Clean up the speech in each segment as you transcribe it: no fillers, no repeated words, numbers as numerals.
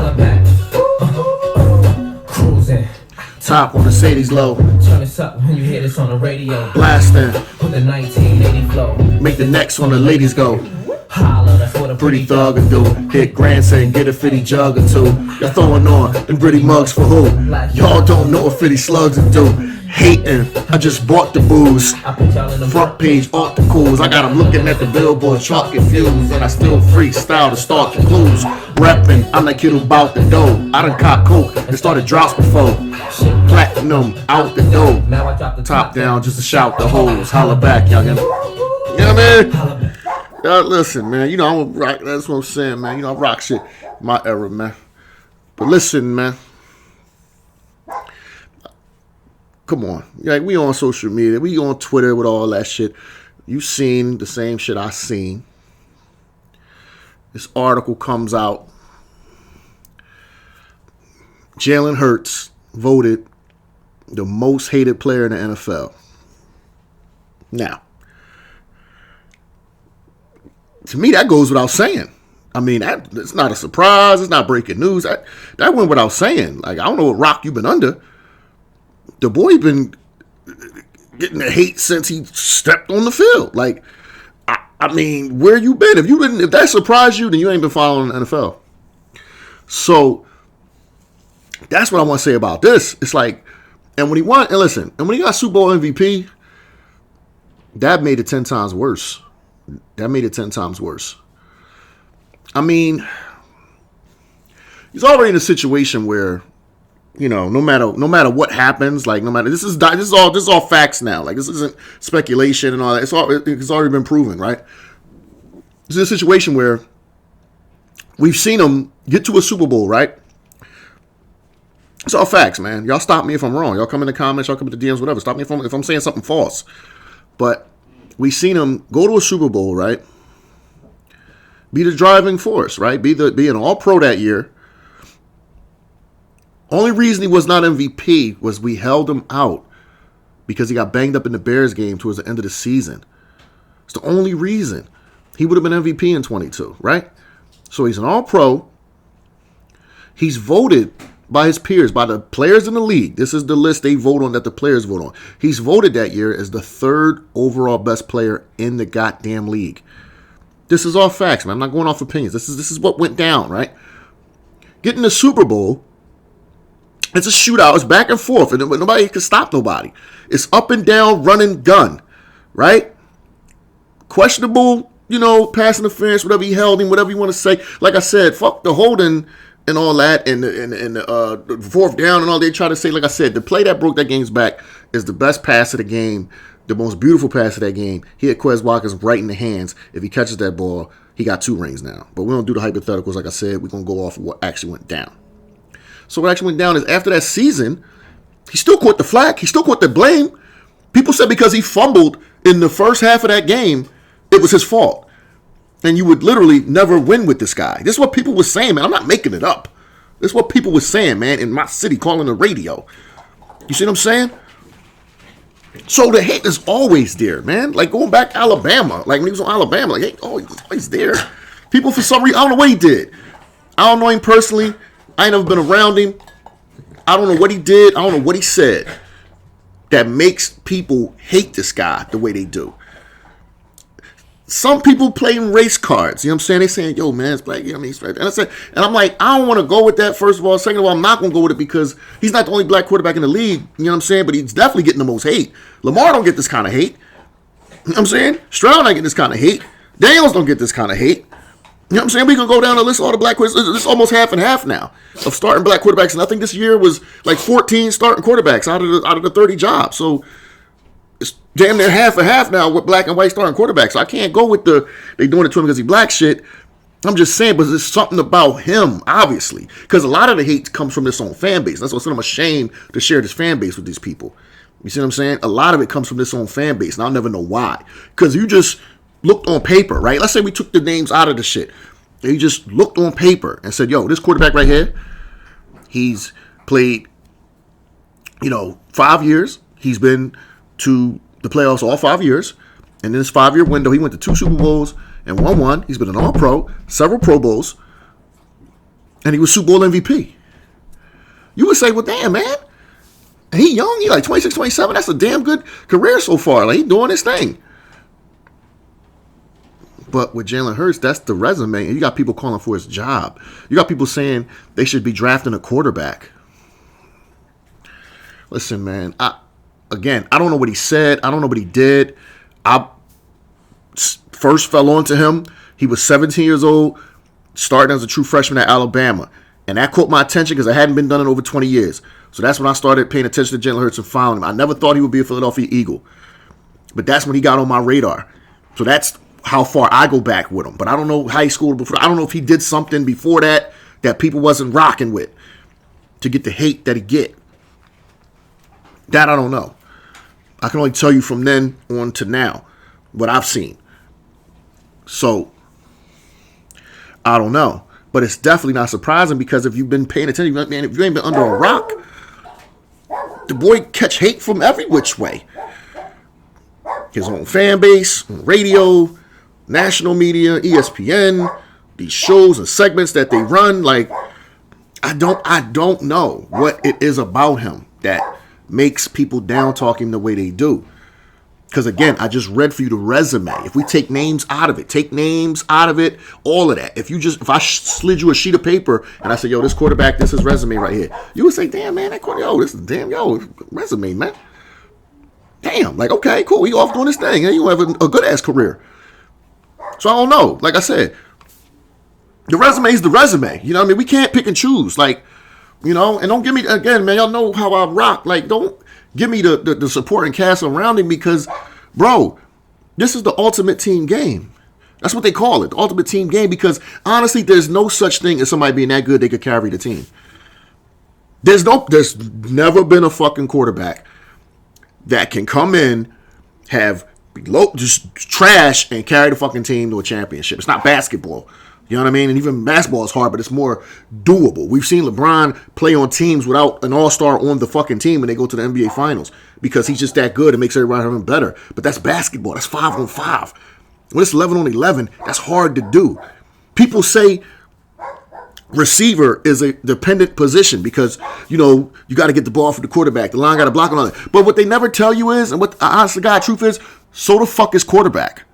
Holla back. Cruising. Top on the Sadie's low. Turn this up when you hear this on the radio. Blasting. With the 1980 flow. Make the next one the ladies go. Holla, that's what a Pretty thug and do. Hit grandson, get a 50 jug or two. Y'all throwing on them pretty mugs for who? Y'all don't know what 50 slugs and do. Hating, I just bought the booze. Front page articles, I got them looking at the billboard, chart confused. And I still freestyle to start the clues. Reppin', I'm that kid who bout the dough. I done caught coke and started drops before. Platinum, out the dough. Top down just to shout the hoes. Holla back, youngin'. You know what I mean? Y'all listen, man. You know I'm rock. That's what I'm saying, man. You know I rock shit. My era, man. But listen, man. Come on. Like, we on social media. We on Twitter with all that shit. You seen the same shit I seen. This article comes out. Jalen Hurts voted the most hated player in the NFL. Now, to me, that goes without saying. I mean, it's not a surprise. It's not breaking news. That went without saying. Like, I don't know what rock you've been under. The boy been getting the hate since he stepped on the field. Like, I mean, where you been? If that surprised you, then you ain't been following the NFL. So that's what I want to say about this. It's like, and when he got Super Bowl MVP, that made it 10 times worse. That made it 10 times worse. I mean, he's already in a situation where, you know, no matter what happens, like this is all facts now. Like, this isn't speculation and all that. It's already been proven, right? This is a situation where we've seen him get to a Super Bowl, right? It's all facts, man. Y'all stop me if I'm wrong. Y'all come in the comments, y'all come in the DMs, whatever. Stop me if I'm saying something false. But we've seen him go to a Super Bowl, right? Be the driving force, right? Be an all-pro that year. Only reason he was not MVP was we held him out because he got banged up in the Bears game towards the end of the season. It's the only reason. He would have been MVP in 22, right? So he's an all-pro. He's voted by his peers, by the players in the league. This is the list they vote on, that the players vote on. He's voted that year as the third overall best player in the goddamn league. This is all facts, man. I'm not going off opinions. This is what went down, right? Getting the Super Bowl, it's a shootout. It's back and forth, and nobody can stop nobody. It's up and down, run and gun, right? Questionable, pass interference, whatever he held him, whatever you want to say. Like I said, fuck the holding and all that, and the fourth down and all they try to say. Like I said, the play that broke that game's back is the best pass of the game, the most beautiful pass of that game. He hit Quez Watkins right in the hands. If he catches that ball, he got 2 rings now. But we don't do the hypotheticals. Like I said, we're going to go off of what actually went down. So what actually went down is after that season, he still caught the flack. He still caught the blame. People said because he fumbled in the first half of that game, it was his fault. And you would literally never win with this guy. This is what people were saying, man. I'm not making it up. This is what people were saying, man, in my city, calling the radio. You see what I'm saying? So the hate is always there, man. Like going back to Alabama. Like when he was on Alabama, like, hey, oh, he's always there. People, for some reason, I don't know what he did. I don't know him personally. I ain't never been around him. I don't know what he did. I don't know what he said that makes people hate this guy the way they do. Some people playing race cards. You know what I'm saying? They saying, yo, man, it's black. You know what I mean? It's right. And I'm like, I don't want to go with that, first of all. Second of all, I'm not going to go with it because he's not the only black quarterback in the league. You know what I'm saying? But he's definitely getting the most hate. Lamar don't get this kind of hate. You know what I'm saying? Stroud don't get this kind of hate. Daniels don't get this kind of hate. You know what I'm saying? We can go down the list of all the black quarterbacks. It's almost half and half now of starting black quarterbacks. And I think this year was like 14 starting quarterbacks out of the 30 jobs. So it's damn near half and half now with black and white starting quarterbacks. So I can't go with they doing it to him because he black shit. I'm just saying, but there's something about him, obviously. Because a lot of the hate comes from this own fan base. That's why I'm ashamed to share this fan base with these people. You see what I'm saying? A lot of it comes from this own fan base, and I'll never know why. Because you just looked on paper, right? Let's say we took the names out of the shit. They just looked on paper and said, yo, this quarterback right here, he's played, 5 years. He's been to the playoffs all 5 years. And in this 5-year window, he went to 2 Super Bowls and won one. He's been an all-pro, several Pro Bowls. And he was Super Bowl MVP. You would say, well, damn, man. He young. He like 26, 27. That's a damn good career so far. Like, he doing his thing. But with Jalen Hurts, that's the resume. And you got people calling for his job. You got people saying they should be drafting a quarterback. Listen, man. I don't know what he said. I don't know what he did. I first fell onto him. He was 17 years old, starting as a true freshman at Alabama. And that caught my attention because I hadn't been done in over 20 years. So that's when I started paying attention to Jalen Hurts and found him. I never thought he would be a Philadelphia Eagle. But that's when he got on my radar. So that's how far I go back with him. But I don't know high school before. I don't know if he did something before that people wasn't rocking with to get the hate that he get. That I don't know. I can only tell you from then on to now what I've seen. So I don't know. But it's definitely not surprising because if you've been paying attention, man, if you ain't been under a rock, the boy catch hate from every which way. His own fan base, radio, national media, ESPN, these shows and segments that they run. Like, I don't know what it is about him that makes people down talk him the way they do. Because again, I just read for you the resume. If we take names out of it, all of that. If I slid you a sheet of paper and I said, yo, this quarterback, this is resume right here, you would say, damn, man, this is resume, man. Damn, like, okay, cool, he off doing his thing. You have a good ass career. So I don't know. Like I said, the resume is the resume. You know what I mean? We can't pick and choose. Like, you know, and don't give me, again, man, y'all know how I rock. Like, don't give me the support and cast around him because, bro, this is the ultimate team game. That's what they call it, the ultimate team game, because honestly, there's no such thing as somebody being that good they could carry the team. There's never been a fucking quarterback that can come in, just trash and carry the fucking team to a championship. It's not basketball. You know what I mean? And even basketball is hard, but it's more doable. We've seen LeBron play on teams without an all-star on the fucking team when they go to the NBA Finals because he's just that good and makes everybody around him better. But that's basketball. That's 5-on-5. When it's 11-on-11, that's hard to do. People say receiver is a dependent position because, you know, you got to get the ball for the quarterback. The line got to block on it. But what they never tell you is, and what the honest to God truth is, so the fuck is quarterback.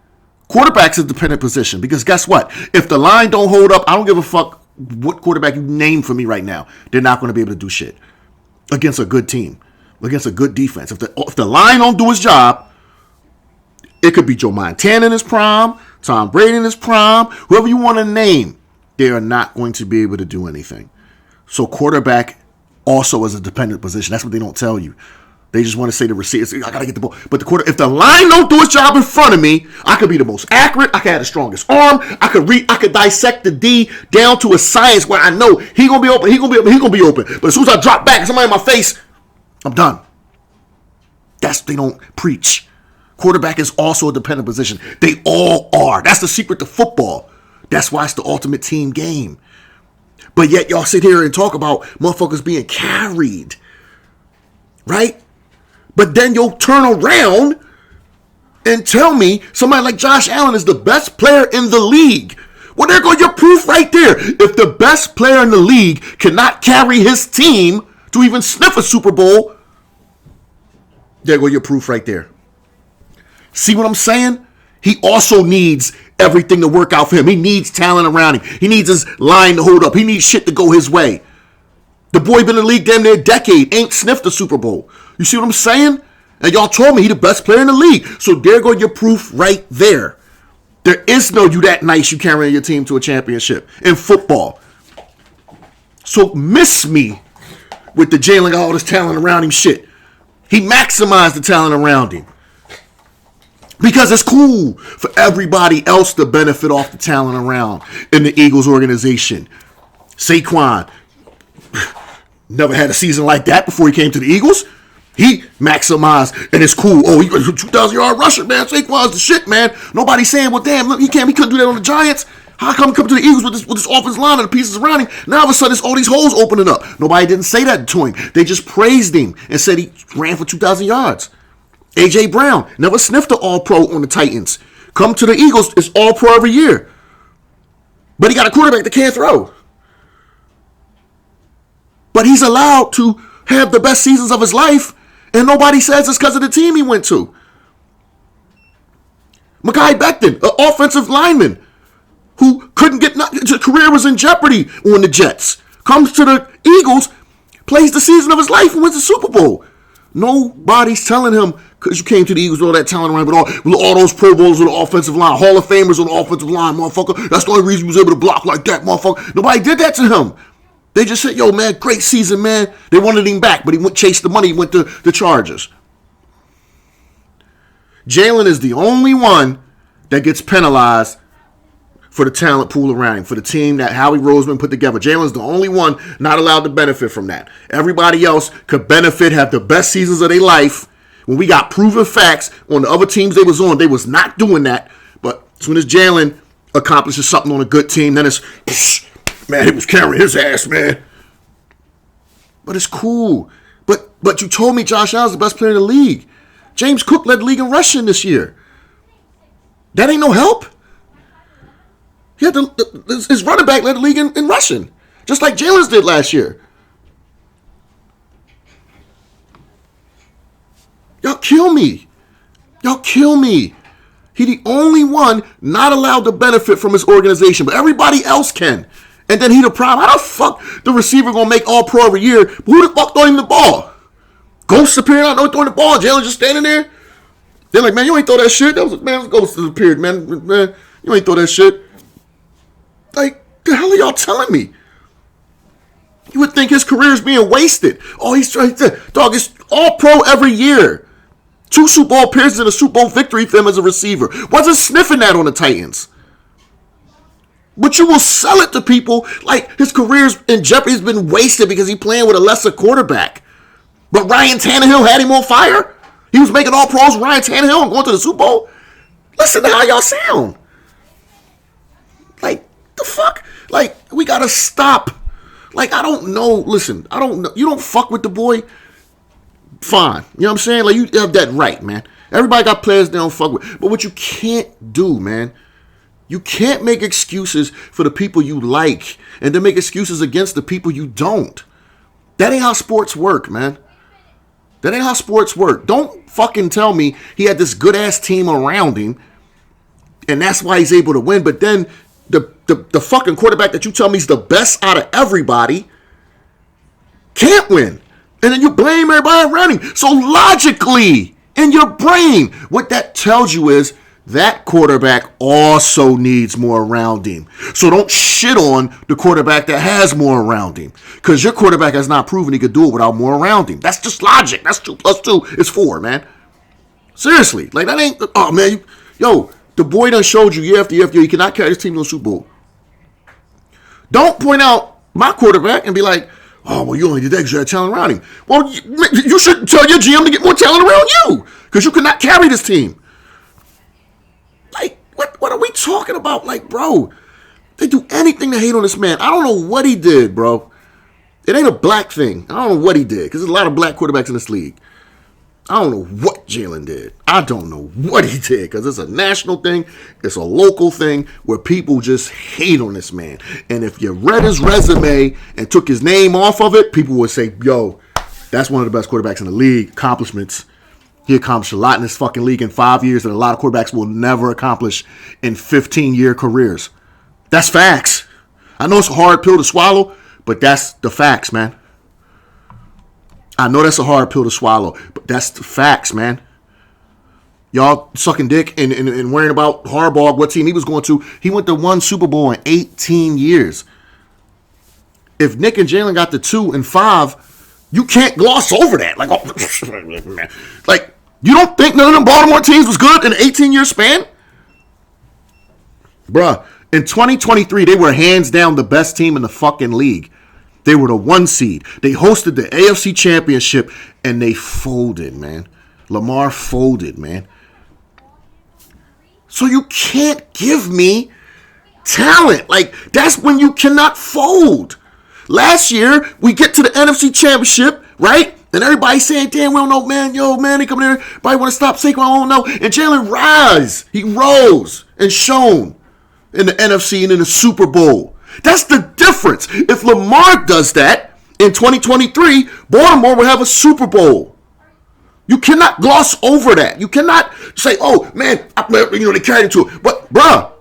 Quarterback's a dependent position because guess what? If the line don't hold up, I don't give a fuck what quarterback you name for me right now. They're not going to be able to do shit against a good team, against a good defense. If the line don't do its job, it could be Joe Montana in his prime, Tom Brady in his prime, whoever you want to name. They are not going to be able to do anything. So quarterback also is a dependent position. That's what they don't tell you. They just want to say the receivers, I got to get the ball. But if the line don't do its job in front of me, I could be the most accurate. I could have the strongest arm. I could dissect the D down to a science where I know he going to be open, he going to be open. But as soon as I drop back, somebody in my face, I'm done. They don't preach. Quarterback is also a dependent position. They all are. That's the secret to football. That's why it's the ultimate team game. But yet y'all sit here and talk about motherfuckers being carried. Right? But then you'll turn around and tell me somebody like Josh Allen is the best player in the league. Well, there go your proof right there. If the best player in the league cannot carry his team to even sniff a Super Bowl, there go your proof right there. See what I'm saying? He also needs everything to work out for him. He needs talent around him. He needs his line to hold up. He needs shit to go his way. The boy been in the league damn near a decade, ain't sniffed a Super Bowl. You see what I'm saying? And y'all told me he the best player in the league. So there go your proof right there. There is no you that nice you carrying your team to a championship in football. So miss me with the Jalen got all this talent around him shit. He maximized the talent around him. Because it's cool for everybody else to benefit off the talent around in the Eagles organization. Saquon never had a season like that before he came to the Eagles. He maximized, and it's cool. Oh, he was a 2,000-yard rusher, man. Saquon's the shit, man. Nobody's saying, well, damn, look, he couldn't do that on the Giants. How come he come to the Eagles with this offensive line and the pieces around him? Now all of a sudden, it's all these holes opening up. Nobody didn't say that to him. They just praised him and said he ran for 2,000 yards. A.J. Brown never sniffed an all-pro on the Titans. Come to the Eagles, it's all-pro every year. But he got a quarterback that can't throw. But he's allowed to have the best seasons of his life, and nobody says it's because of the team he went to. Mekhi Becton, an offensive lineman who couldn't get nothing, his career was in jeopardy on the Jets, comes to the Eagles, plays the season of his life, and wins the Super Bowl. Nobody's telling him, because you came to the Eagles with all that talent around, with all those Pro Bowls on the offensive line, Hall of Famers on the offensive line, motherfucker. That's the only reason he was able to block like that, motherfucker. Nobody did that to him. They just said, yo, man, great season, man. They wanted him back, but he went chase the money. He went to the Chargers. Jalen is the only one that gets penalized for the talent pool around him, for the team that Howie Roseman put together. Jalen's the only one not allowed to benefit from that. Everybody else could benefit, have the best seasons of their life. When we got proven facts on the other teams they was on, they was not doing that. But as soon as Jalen accomplishes something on a good team, then it's, man, he was carrying his ass, man. But it's cool. But you told me Josh Allen's the best player in the league. James Cook led the league in rushing this year. That ain't no help. He had his running back led the league in rushing, just like Jalen's did last year. Y'all kill me. Y'all kill me. He the only one not allowed to benefit from his organization, but everybody else can. And then he the problem. How the fuck the receiver gonna make all pro every year? But who the fuck throwing him the ball? Ghost appearing out, no throwing the ball. Jalen just standing there. They're like, man, you ain't throw that shit. That was Ghost appeared, man. Man, you ain't throw that shit. Like, the hell are y'all telling me? You would think his career is being wasted. Oh, he's trying to, dog, it's all pro every year. 2 Super Bowl appearances and a Super Bowl victory for him as a receiver. Wasn't sniffing that on the Titans. But you will sell it to people like his career's in jeopardy, has been wasted because he's playing with a lesser quarterback. But Ryan Tannehill had him on fire. He was making all pros with Ryan Tannehill and going to the Super Bowl. Listen to how y'all sound. Like, the fuck? Like, we gotta stop. Like, I don't know. Listen, I don't know. You don't fuck with the boy, fine. You know what I'm saying? Like, you have that right, man. Everybody got players they don't fuck with. But what you can't do, man, you can't make excuses for the people you like and then make excuses against the people you don't. That ain't how sports work, man. That ain't how sports work. Don't fucking tell me he had this good-ass team around him and that's why he's able to win. But then the fucking quarterback that you tell me is the best out of everybody can't win. And then you blame everybody around him. So logically, in your brain, what that tells you is that quarterback also needs more around him. So don't shit on the quarterback that has more around him. Because your quarterback has not proven he could do it without more around him. That's just logic. That's 2 + 2 is 4, man. Seriously. Like, that ain't... Oh, man. Yo, the boy done showed you year after year after year he cannot carry his team to the Super Bowl. Don't point out my quarterback and be like, oh, well, you only did that because you had talent around him. Well, you should tell your GM to get more talent around you because you cannot carry this team. Like, what are we talking about? Like, bro, they do anything to hate on this man. I don't know what he did, bro. It ain't a black thing. I don't know what he did because there's a lot of black quarterbacks in this league. I don't know what Jalen did. I don't know what he did because it's a national thing. It's a local thing where people just hate on this man. And if you read his resume and took his name off of it, people would say, yo, that's one of the best quarterbacks in the league. Accomplishments. He accomplished a lot in this fucking league in 5 years that a lot of quarterbacks will never accomplish in 15-year careers. That's facts. I know it's a hard pill to swallow, but that's the facts, man. I know that's a hard pill to swallow, but that's the facts, man. Y'all sucking dick and worrying about Harbaugh, what team he was going to. He went to 1 Super Bowl in 18 years. If Nick and Jalen got to 2 and 5, you can't gloss over that. Like, oh, like, you don't think none of them Baltimore teams was good in an 18-year span? Bruh, in 2023, they were hands down the best team in the fucking league. They were the 1 seed. They hosted the AFC Championship, and they folded, man. Lamar folded, man. So you can't give me talent. Like, that's when you cannot fold. Last year, we get to the NFC Championship, right? And everybody saying, damn, we don't know, man. Yo, man, they coming here. Everybody want to stop Saquon. I don't know. And Jalen rise. He rose and shone in the NFC and in the Super Bowl. That's the difference. If Lamar does that in 2023, Baltimore will have a Super Bowl. You cannot gloss over that. You cannot say, oh, man, they carried it to it. But, bruh,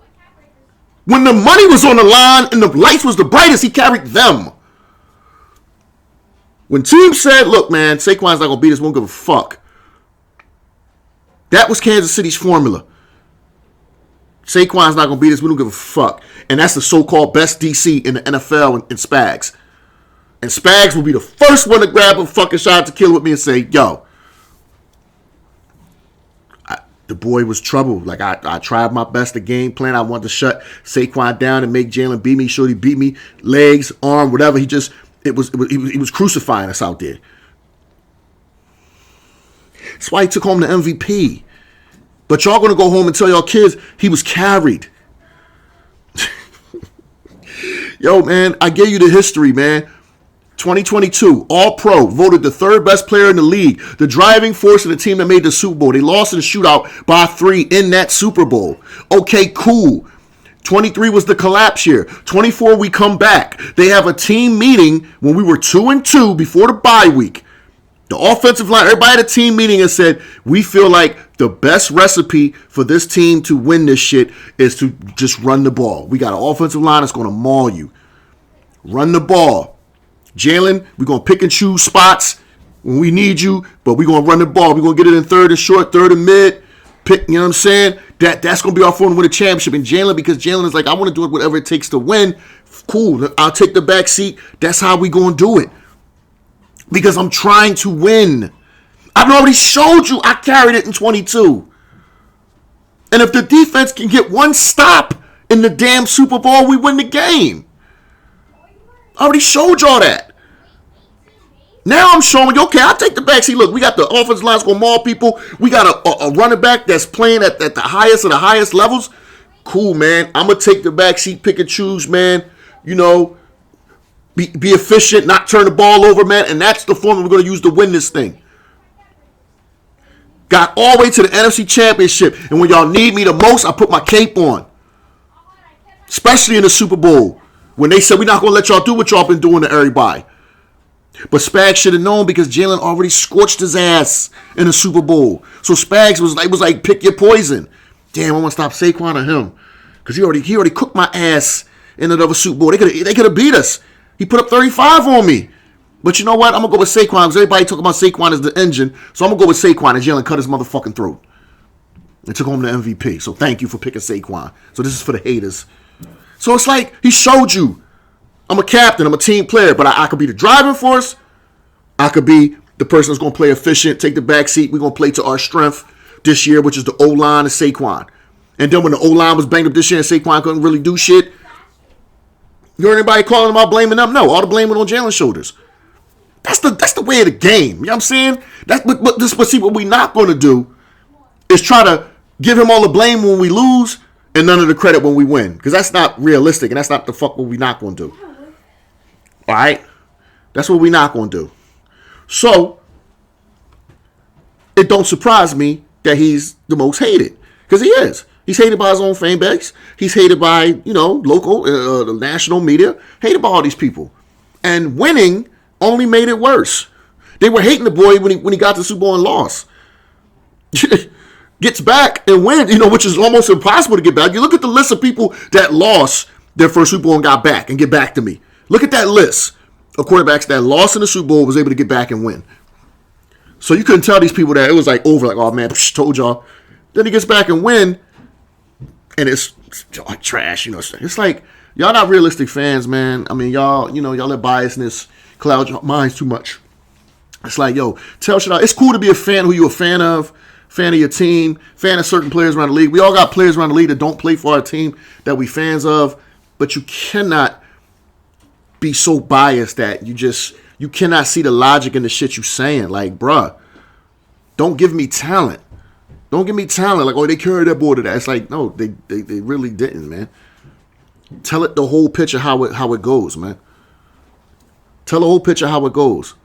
when the money was on the line and the lights was the brightest, he carried them. When teams said, look, man, Saquon's not going to beat us, we won't give a fuck. That was Kansas City's formula. Saquon's not going to beat us, we don't give a fuck. And that's the so-called best DC in the NFL in Spags. And Spags will be the first one to grab a fucking shot to kill with me and say, yo, the boy was trouble. Like, I tried my best to game plan. I wanted to shut Saquon down and make Jalen beat me. Sure, he beat me. Legs, arm, whatever. He was crucifying us out there. That's why he took home the MVP. But y'all going to go home and tell y'all kids he was carried. Yo, man, I gave you the history, man. 2022, All-Pro, voted the third best player in the league, the driving force of the team that made the Super Bowl. They lost in the shootout by 3 in that Super Bowl. Okay, cool. 23 was the collapse year. 24, we come back. They have a team meeting when we were 2-2 before the bye week. The offensive line, everybody had a team meeting and said, we feel like the best recipe for this team to win this shit is to just run the ball. We got an offensive line that's going to maul you. Run the ball. Jalen, we're going to pick and choose spots when we need you, but we're going to run the ball. We're going to get it in third and short, third and mid. Pick, you know what I'm saying? That's going to be our formula to win a championship. And Jalen, because Jalen is like, I want to do it whatever it takes to win. Cool. I'll take the back seat. That's how we going to do it. Because I'm trying to win. I've already showed you I carried it in 22. And if the defense can get one stop in the damn Super Bowl, we win the game. I already showed y'all that. Now I'm showing you, okay, I'll take the back seat. Look, we got the offensive line's going to maul people. We got a running back that's playing at the highest of the highest levels. Cool, man. I'm going to take the back seat, pick and choose, man. You know, be efficient, not turn the ball over, man. And that's the formula we're going to use to win this thing. Got all the way to the NFC Championship. And when y'all need me the most, I put my cape on. Especially in the Super Bowl. When they said, we're not going to let y'all do what y'all been doing to everybody. But Spags should have known because Jalen already scorched his ass in the Super Bowl. So Spags was like, pick your poison. Damn, I want to stop Saquon or him. Because he already cooked my ass in another Super Bowl. They could have beat us. He put up 35 on me. But you know what? I'm going to go with Saquon because everybody talking about Saquon as the engine. So I'm going to go with Saquon and Jalen cut his motherfucking throat. And took home the MVP. So thank you for picking Saquon. So this is for the haters. So it's like he showed you. I'm a captain. I'm a team player. But I could be the driving force. I could be the person that's going to play efficient, take the back seat. We're going to play to our strength this year, which is the O-line and Saquon. And then when the O-line was banged up this year and Saquon couldn't really do shit, you heard anybody calling them out, blaming them? No, all the blame went on Jalen's shoulders. That's the way of the game. You know what I'm saying? But see, what we're not going to do is try to give him all the blame when we lose and none of the credit when we win. Because that's not realistic, and that's not the fuck what we're not going to do. All right? That's what we're not going to do. So, it don't surprise me that he's the most hated. Because he is. He's hated by his own fan base. He's hated by, local, the national media. Hated by all these people. And winning only made it worse. They were hating the boy when he got to the Super Bowl and lost. Gets back and wins, which is almost impossible to get back. You look at the list of people that lost their first Super Bowl and got back and get back to me. Look at that list of quarterbacks that lost in the Super Bowl was able to get back and win. So you couldn't tell these people that it was like over, like, oh man, told y'all. Then he gets back and win, and it's like trash, It's like y'all not realistic fans, man. I mean, y'all let biasness cloud your minds too much. It's like, yo, tell shit out. It's cool to be a fan who you a fan of your team, fan of certain players around the league. We all got players around the league that don't play for our team that we fans of, but you cannot be so biased that you cannot see the logic in the shit you saying. Like, bruh, don't give me talent. Don't give me talent. Like, oh, they carried that boy to that. It's like, no, they really didn't, man. Tell it the whole picture how it goes, man. Tell the whole picture how it goes.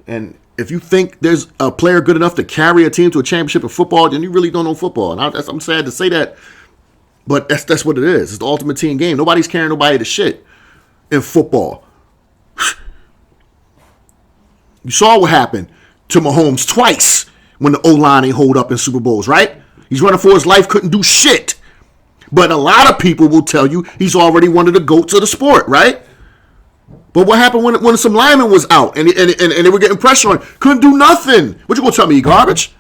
And if you think there's a player good enough to carry a team to a championship in football, then you really don't know football. And I'm sad to say that, but that's what it is. It's the ultimate team game. Nobody's carrying nobody to shit in football. You saw what happened to Mahomes twice when the O-line ain't hold up in Super Bowls, right? He's running for his life, couldn't do shit. But a lot of people will tell you he's already one of the GOATs of the sport, right? But what happened when some lineman was out and they were getting pressure on? Couldn't do nothing. What you gonna tell me, you garbage?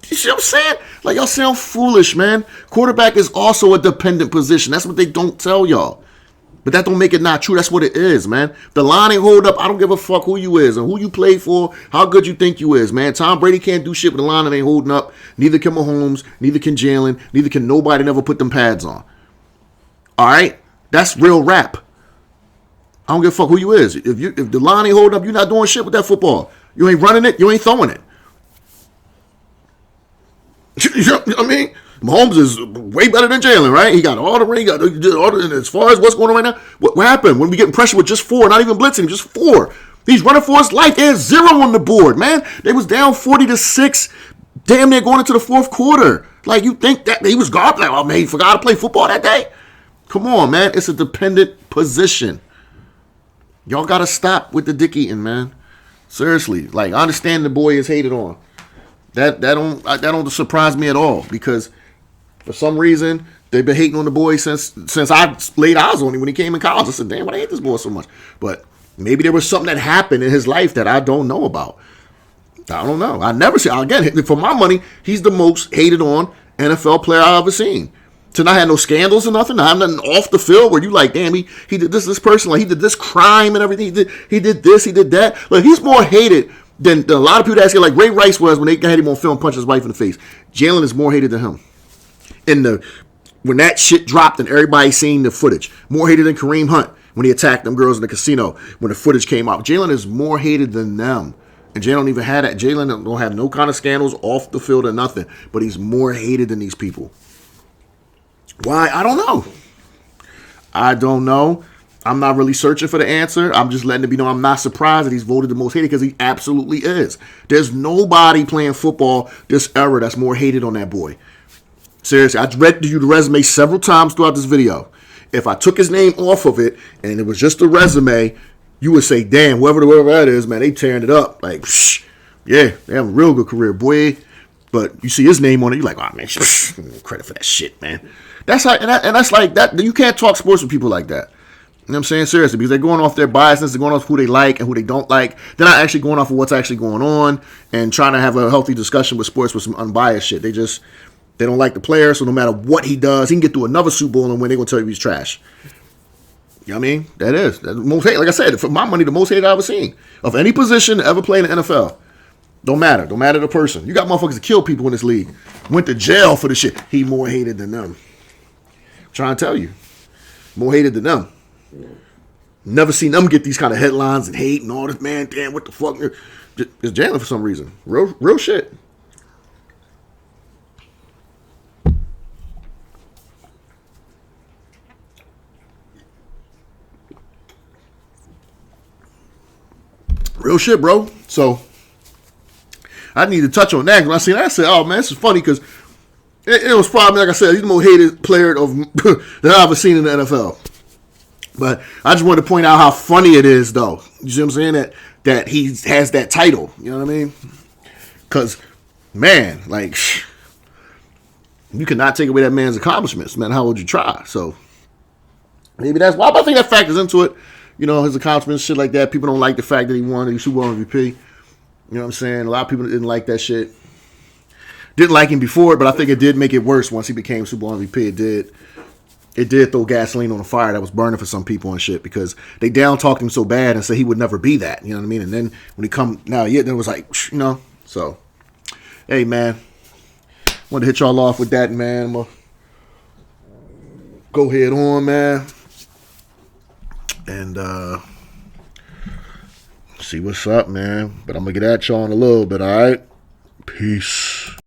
You see what I'm saying? Like, y'all sound foolish, man. Quarterback is also a dependent position. That's what they don't tell y'all. But that don't make it not true. That's what it is, man. If the line ain't hold up, I don't give a fuck who you is and who you play for, how good you think you is, man. Tom Brady can't do shit with the line that ain't holding up. Neither can Mahomes. Neither can Jalen. Neither can nobody never put them pads on. All right? That's real rap. I don't give a fuck who you is. If the line ain't holding up, you're not doing shit with that football. You ain't running it. You ain't throwing it. You know what I mean? Mahomes is way better than Jalen, right? He got all the ring. As far as what's going on right now, what happened when we getting pressure with just 4, not even blitzing, just 4. He's running for his life. There's 0 on the board, man. They was down 40-6, damn near going into the 4th quarter. Like, you think that he was garbage? Like, oh man, he forgot to play football that day? Come on, man. It's a dependent position. Y'all gotta stop with the dick eating, man. Seriously, like, I understand the boy is hated on. That don't surprise me at all, because for some reason they've been hating on the boy since I laid eyes on him when he came in college. I said, damn, why I hate this boy so much? But maybe there was something that happened in his life that I don't know about. I don't know. I never see. Again, for my money, he's the most hated on NFL player I've ever seen. To not have no scandals or nothing, not have nothing off the field where you like, damn, he did this person, like he did this crime and everything. He did this, he did that. Like, he's more hated than a lot of people that ask you, like Ray Rice was when they had him on film punch his wife in the face. Jalen is more hated than him. When that shit dropped and everybody seen the footage, more hated than Kareem Hunt when he attacked them girls in the casino when the footage came out. Jalen is more hated than them. And Jalen don't even have that. Jalen don't have no kind of scandals off the field or nothing. But he's more hated than these people. Why? I don't know. I'm not really searching for the answer. I'm just letting it be known I'm not surprised that he's voted the most hated, because he absolutely is. There's nobody playing football this era that's more hated on that boy. Seriously, I read you the resume several times throughout this video. If I took his name off of it and it was just a resume, you would say, damn, whoever that is, man, they tearing it up. Like, yeah, they have a real good career, boy. But you see his name on it, you're like, oh, man, credit for that shit, man. That's how, and that's like that. You can't talk sports with people like that. You know what I'm saying? Seriously, because they're going off their biases, they're going off who they like and who they don't like. They're not actually going off of what's actually going on and trying to have a healthy discussion with sports with some unbiased shit. They don't like the player, so no matter what he does, he can get through another Super Bowl and win. They're going to tell you he's trash. You know what I mean? That's the most hated. Like I said, for my money, the most hated I've ever seen of any position to ever play in the NFL. Don't matter the person. You got motherfuckers that kill people in this league. Went to jail for the shit. He more hated than them. I'm trying to tell you. More hated than them. Never seen them get these kind of headlines and hate and all this, man. Damn, what the fuck? It's Jalen for some reason. Real shit. Real shit, bro. So I need to touch on that. When I seen that, I said, oh man, this is funny, because it was probably, like I said, he's the most hated player that I've ever seen in the NFL. But I just wanted to point out how funny it is, though. You see what I'm saying? That he has that title. You know what I mean? Because, man, like, you cannot take away that man's accomplishments, man. How would you try? So maybe that's why. I think that factors into it. You know, his accomplishments, shit like that. People don't like the fact that he won the Super Bowl MVP. You know what I'm saying? A lot of people didn't like that shit. Didn't like him before, but I think it did make it worse once he became Super Bowl MVP. It did throw gasoline on the fire that was burning for some people and shit, because they down talked him so bad and said he would never be that. You know what I mean? And then when he come now, yeah, then it was like, you know. So, hey, man, wanted to hit y'all off with that, man. I'm gonna go head on, man, and see what's up, man. But I'm gonna get at y'all in a little bit. All right, peace.